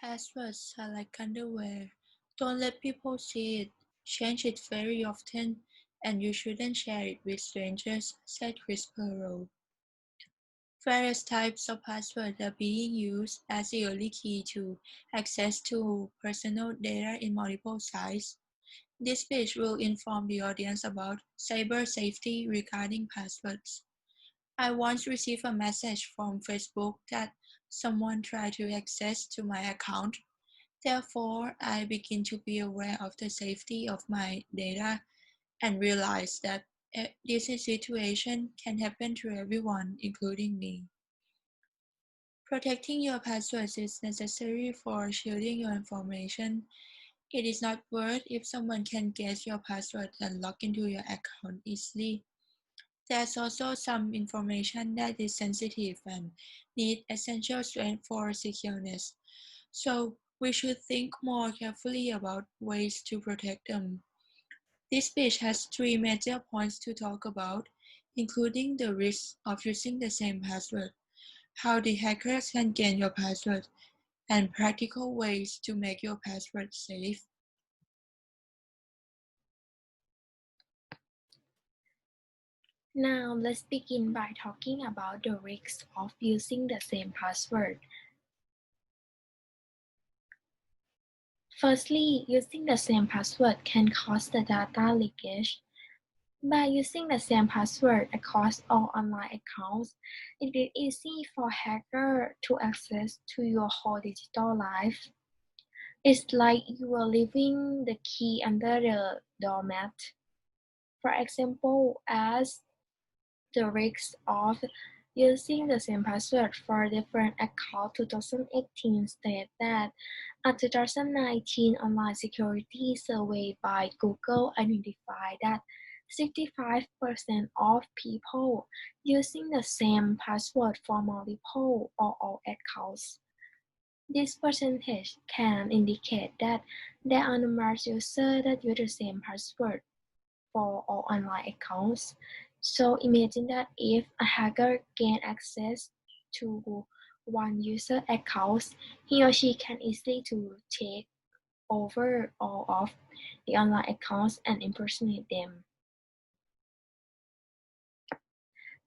Passwords are like underwear. Don't let people see it. Change it very often, and you shouldn't share it with strangers, said Chris Perot. Various types of passwords are being used as the only key to access to personal data in multiple sites. This page will inform the audience about cyber safety regarding passwords. I once received a message from Facebook that someone tried to access to my account. Therefore, I begin to be aware of the safety of my data and realize that this situation can happen to everyone, including me. Protecting your passwords is necessary for shielding your information. It is not worth if someone can guess your password and log into your account easily. There's also some information that is sensitive and need essential strength for secureness. So we should think more carefully about ways to protect them. This page has three major points to talk about, including the risk of using the same password, how the hackers can gain your password, and practical ways to make your password safe. Now let's begin by talking about the risks of using the same password. Firstly, using the same password can cause the data leakage. By using the same password across all online accounts, it is easy for hackers to access to your whole digital life. It's like you are leaving the key under the doormat. For example, as the risk of using the same password for different accounts 2018 state that a 2019 online security survey by Google identified that 65% of people using the same password for multiple or all accounts. This percentage can indicate that there are numerous users that use the same password for all online accounts. So imagine that if a hacker gain access to one user account, he or she can easily to take over all of the online accounts and impersonate them.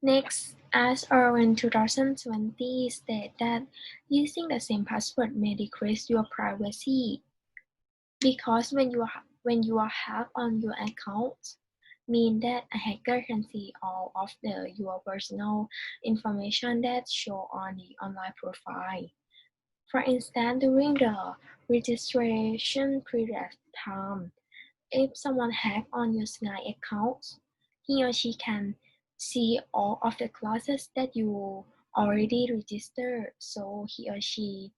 Next, as Erwin 2020 stated that using the same password may decrease your privacy because when you are hacked on your account, mean that a hacker can see all of your personal information that show on the online profile. For instance, during the registration period time, if someone hack on your Snai account, he or she can see all of the classes that you already registered, so he or she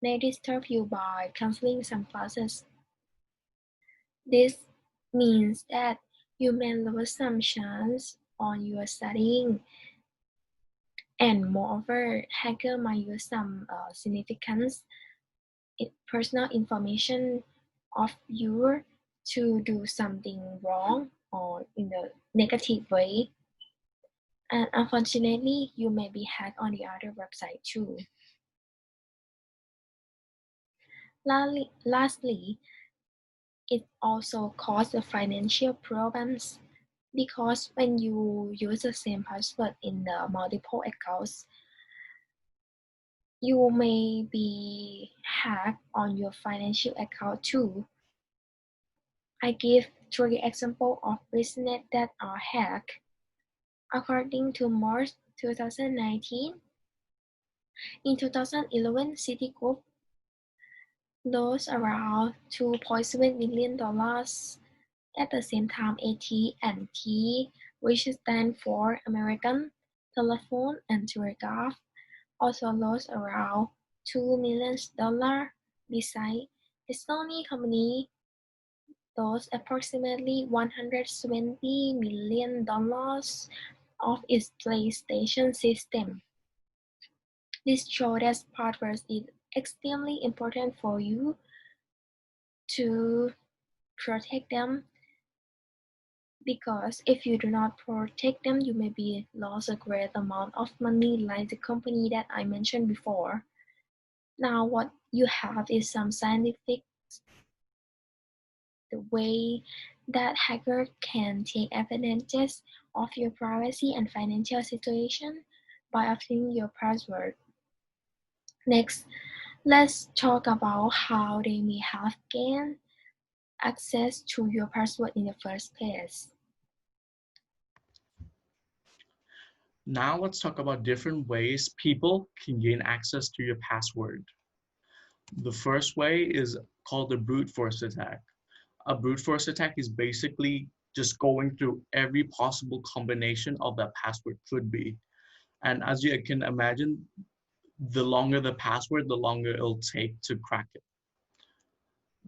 may disturb you by canceling some classes. This means that you may lose some chance on your studying, and moreover, hacker might use some significant personal information of you to do something wrong or in a negative way. And unfortunately, you may be hacked on the other website too. Lastly, it also causes financial problems because when you use the same password in the multiple accounts, you may be hacked on your financial account too. I give 3 examples of business that are hacked. According to March 2019, in 2011, Citigroup lost around $2.7 million. At the same time, AT&T, which stands for American Telephone and Telegraph, also lost around $2 million. Besides, the Sony company lost approximately $170 million of its PlayStation system. This shows that passwords is extremely important for you to protect them, because if you do not protect them, you may be lost a great amount of money like the company that I mentioned before. Now, what you have is some scientific the way that hackers can take advantage of your privacy and financial situation by obtaining your password. Next, let's talk about how they may have gained access to your password in the first place. Now let's talk about different ways people can gain access to your password. The first way is called the brute force attack. A brute force attack is basically just going through every possible combination of that password could be. And as you can imagine, the longer the password, the longer it'll take to crack it.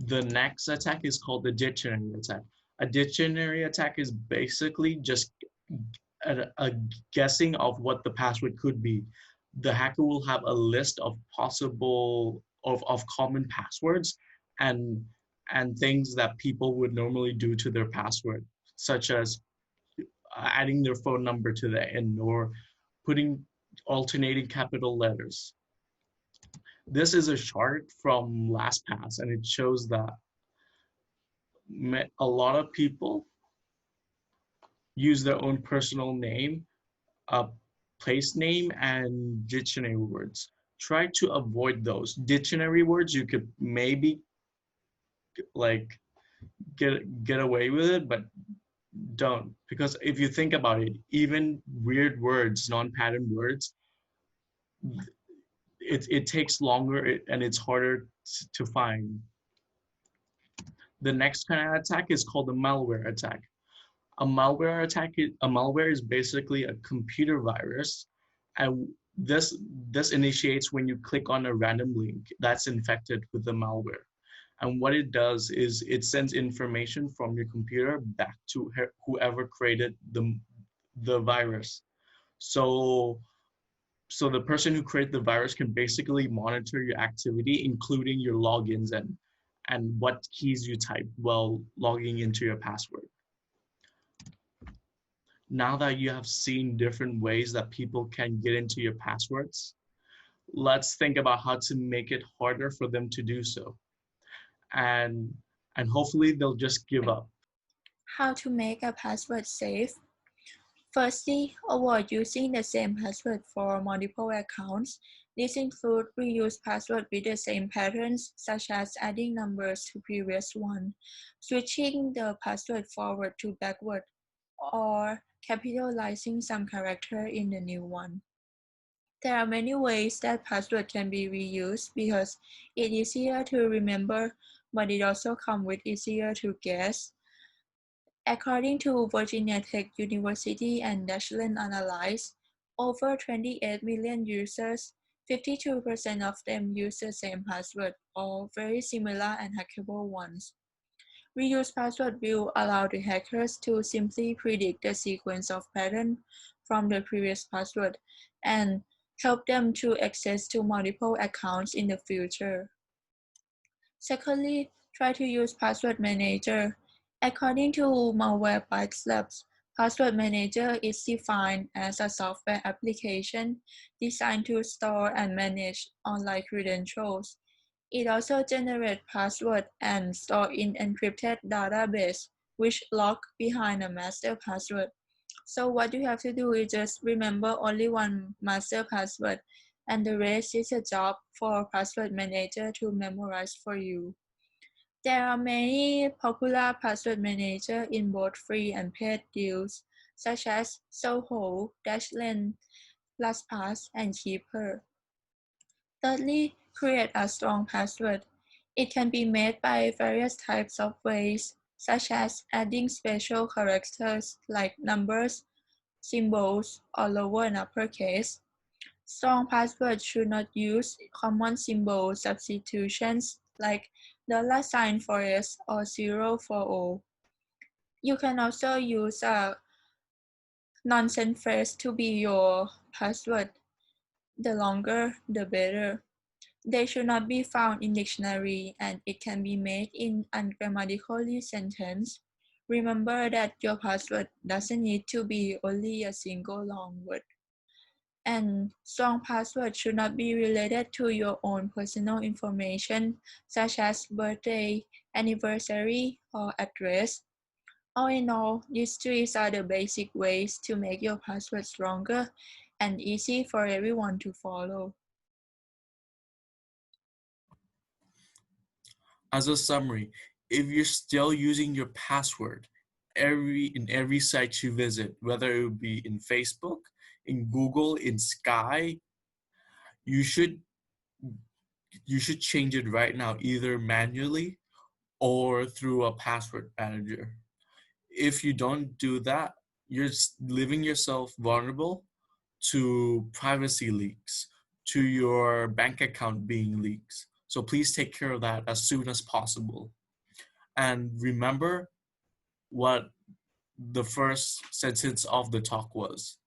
The next attack is called the dictionary attack. A dictionary attack is basically just a guessing of what the password could be. The hacker will have a list of possible of common passwords and things that people would normally do to their password, such as adding their phone number to the end or putting alternating capital letters. This is a chart from LastPass, and it shows that a lot of people use their own personal name, place name, and dictionary words. Try to avoid those. Dictionary words, you could maybe like get away with it, but don't. Because if you think about it, even weird words, non-pattern words, it takes longer and it's harder to find. The next kind of attack is called a malware attack. A malware is basically a computer virus, and this initiates when you click on a random link that's infected with the malware. And what it does is it sends information from your computer back to whoever created the virus. So the person who created the virus can basically monitor your activity, including your logins and what keys you type while logging into your password. Now that you have seen different ways that people can get into your passwords, let's think about how to make it harder for them to do so. And hopefully they'll just give up. How to make a password safe? Firstly, avoid using the same password for multiple accounts. This includes reuse passwords with the same patterns, such as adding numbers to previous one, switching the password forward to backward, or capitalizing some character in the new one. There are many ways that password can be reused because it is easier to remember, but it also comes with easier to guess. According to Virginia Tech University and Dashlane Analyze, over 28 million users, 52% of them use the same password or very similar and hackable ones. Reuse password will allow the hackers to simply predict the sequence of patterns from the previous password and help them to access to multiple accounts in the future. Secondly, try to use Password Manager. According to Malwarebytes Labs, Password Manager is defined as a software application designed to store and manage online credentials. It also generates passwords and store in encrypted database, which lock behind a master password. So what you have to do is just remember only one master password, and the rest is a job for Password Manager to memorize for you. There are many popular password managers in both free and paid deals, such as Zoho, Dashlane, LastPass, and Keeper. Thirdly, create a strong password. It can be made by various types of ways, such as adding special characters like numbers, symbols, or lower and uppercase. Strong passwords should not use common symbol substitutions like $sign for S or 0 for O. You can also use a nonsense phrase to be your password. The longer, the better. They should not be found in dictionary, and it can be made in ungrammatically sentence. Remember that your password doesn't need to be only a single long word. And strong passwords should not be related to your own personal information, such as birthday, anniversary, or address. All in all, these three are the basic ways to make your password stronger and easy for everyone to follow. As a summary, if you're still using your password in every site you visit, whether it would be in Facebook, in Google, in Sky, you should change it right now, either manually or through a password manager. If you don't do that, you're leaving yourself vulnerable to privacy leaks, to your bank account being leaked. So please take care of that as soon as possible. And remember what the first sentence of the talk was.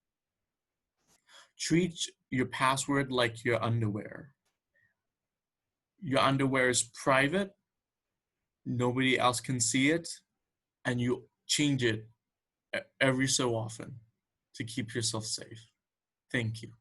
Treat your password like your underwear. Your underwear is private, nobody else can see it, and you change it every so often to keep yourself safe. Thank you.